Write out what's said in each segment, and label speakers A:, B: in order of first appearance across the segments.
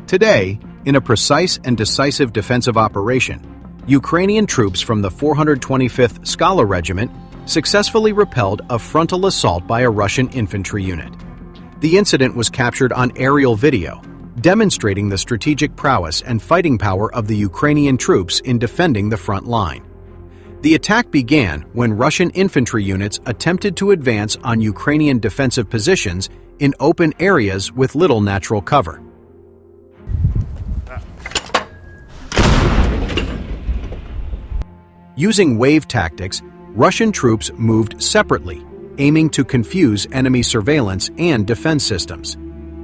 A: Today, in a precise and decisive defensive operation, Ukrainian troops from the 425th Skala Regiment successfully repelled a frontal assault by a Russian infantry unit. The incident was captured on aerial video, demonstrating the strategic prowess and fighting power of the Ukrainian troops in defending the front line. The attack began when Russian infantry units attempted to advance on Ukrainian defensive positions in open areas with little natural cover. Using wave tactics, Russian troops moved separately, aiming to confuse enemy surveillance and defense systems.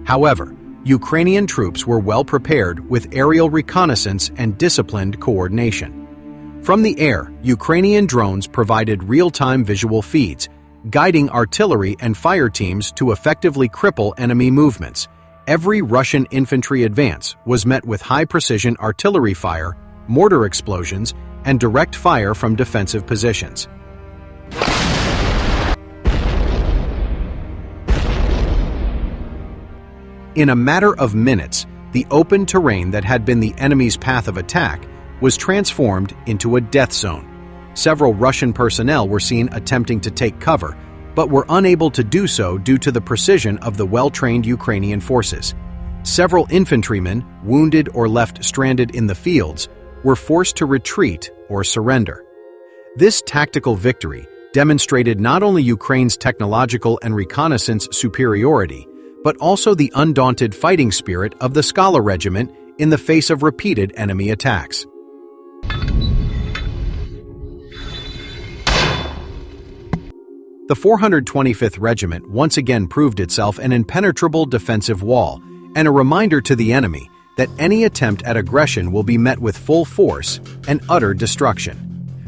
A: However, Ukrainian troops were well prepared with aerial reconnaissance and disciplined coordination. From the air, Ukrainian drones provided real-time visual feeds, guiding artillery and fire teams to effectively cripple enemy movements. Every Russian infantry advance was met with high-precision artillery fire, mortar explosions, and direct fire from defensive positions. In a matter of minutes, the open terrain that had been the enemy's path of attack was transformed into a death zone. Several Russian personnel were seen attempting to take cover, but were unable to do so due to the precision of the well-trained Ukrainian forces. Several infantrymen, wounded or left stranded in the fields, were forced to retreat or surrender. This tactical victory demonstrated not only Ukraine's technological and reconnaissance superiority, but also the undaunted fighting spirit of the Skala Regiment in the face of repeated enemy attacks. The 425th Regiment once again proved itself an impenetrable defensive wall and a reminder to the enemy that any attempt at aggression will be met with full force and utter destruction.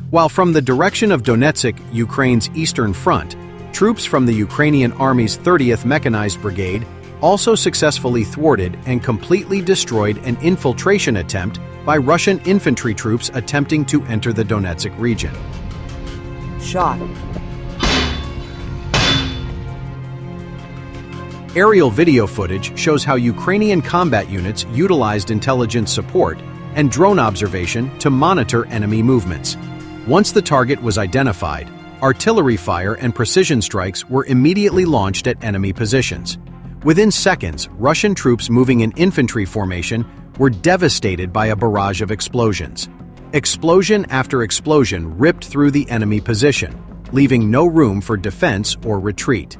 A: While from the direction of Donetsk, Ukraine's eastern front, troops from the Ukrainian Army's 30th Mechanized Brigade also successfully thwarted and completely destroyed an infiltration attempt by Russian infantry troops attempting to enter the Donetsk region.
B: Shot.
A: Aerial video footage shows how Ukrainian combat units utilized intelligence support and drone observation to monitor enemy movements. Once the target was identified, artillery fire and precision strikes were immediately launched at enemy positions. Within seconds, Russian troops moving in infantry formation were devastated by a barrage of explosions. Explosion after explosion ripped through the enemy position, leaving no room for defense or retreat.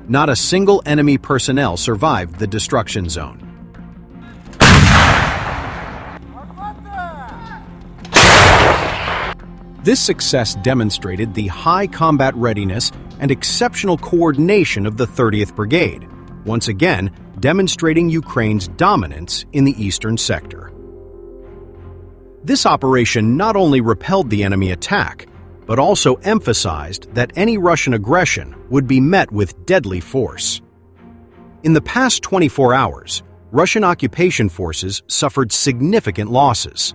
A: Not a single enemy personnel survived the destruction zone. This success demonstrated the high combat readiness and exceptional coordination of the 30th Brigade, once again demonstrating Ukraine's dominance in the eastern sector. This operation not only repelled the enemy attack, but also emphasized that any Russian aggression would be met with deadly force. In the past 24 hours, Russian occupation forces suffered significant losses.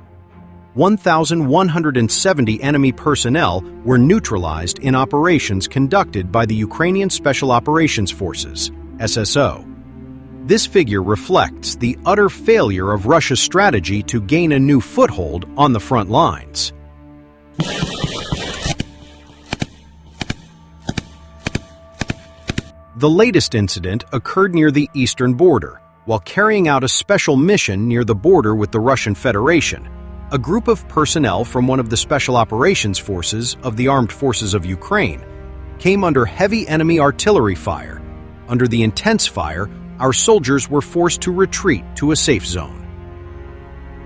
A: 1,170 enemy personnel were neutralized in operations conducted by the Ukrainian Special Operations Forces, SSO. This figure reflects the utter failure of Russia's strategy to gain a new foothold on the front lines. The latest incident occurred near the eastern border. While carrying out a special mission near the border with the Russian Federation, a group of personnel from one of the Special Operations Forces of the Armed Forces of Ukraine came under heavy enemy artillery fire. Under the intense fire, our soldiers were forced to retreat to a safe zone.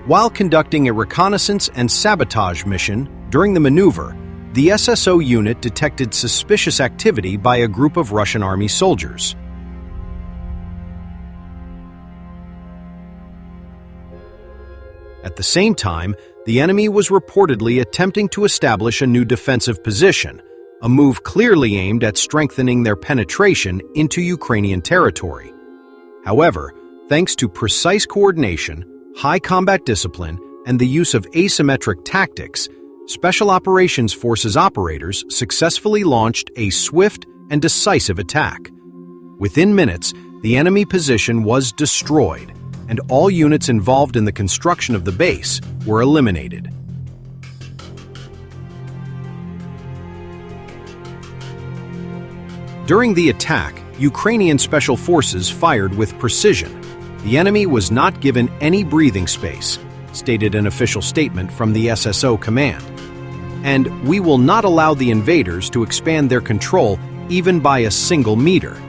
A: While conducting a reconnaissance and sabotage mission during the maneuver, the SSO unit detected suspicious activity by a group of Russian Army soldiers. At the same time, the enemy was reportedly attempting to establish a new defensive position, a move clearly aimed at strengthening their penetration into Ukrainian territory. However, thanks to precise coordination, high combat discipline, and the use of asymmetric tactics, Special Operations Forces operators successfully launched a swift and decisive attack. Within minutes, the enemy position was destroyed, and all units involved in the construction of the base were eliminated. During the attack, Ukrainian special forces fired with precision. The enemy was not given any breathing space, stated an official statement from the SSO command. And we will not allow the invaders to expand their control even by a single meter.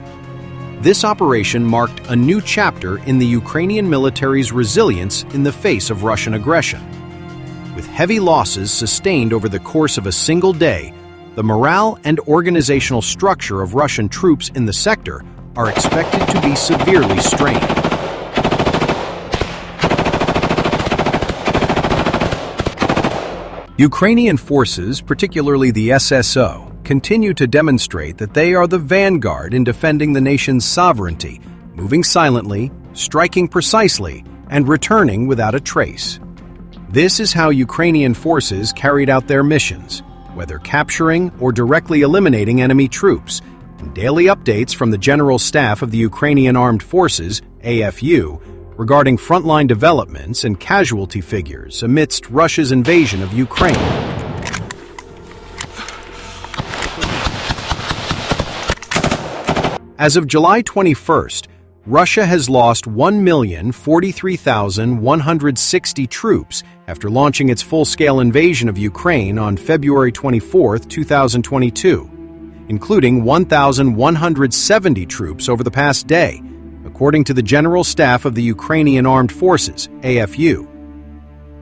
A: This operation marked a new chapter in the Ukrainian military's resilience in the face of Russian aggression. With heavy losses sustained over the course of a single day, the morale and organizational structure of Russian troops in the sector are expected to be severely strained. Ukrainian forces, particularly the SSO, continue to demonstrate that they are the vanguard in defending the nation's sovereignty, moving silently, striking precisely, and returning without a trace. This is how Ukrainian forces carried out their missions, whether capturing or directly eliminating enemy troops. And daily updates from the General Staff of the Ukrainian Armed Forces, AFU, regarding frontline developments and casualty figures amidst Russia's invasion of Ukraine. As of July 21st, Russia has lost 1,043,160 troops after launching its full-scale invasion of Ukraine on February 24, 2022, including 1,170 troops over the past day, according to the General Staff of the Ukrainian Armed Forces, AFU.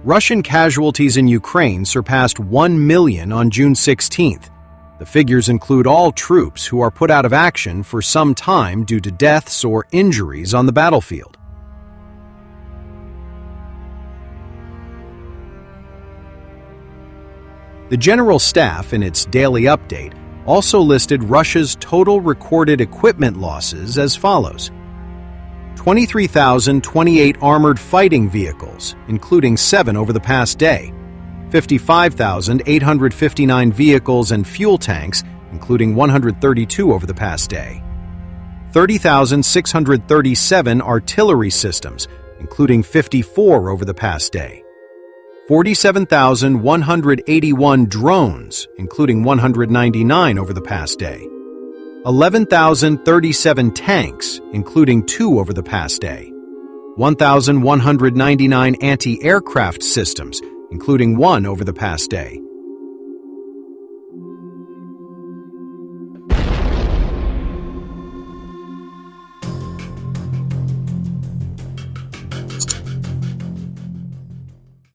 A: Russian casualties in Ukraine surpassed 1 million on June 16th. The figures include all troops who are put out of action for some time due to deaths or injuries on the battlefield. The General Staff, in its daily update, also listed Russia's total recorded equipment losses as follows: 23,028 armored fighting vehicles, including 7 over the past day, 55,859 vehicles and fuel tanks, including 132 over the past day, 30,637 artillery systems, including 54 over the past day, 47,181 drones, including 199 over the past day, 11,037 tanks, including 2 over the past day, 1,199 anti-aircraft systems, including 1 over the past day,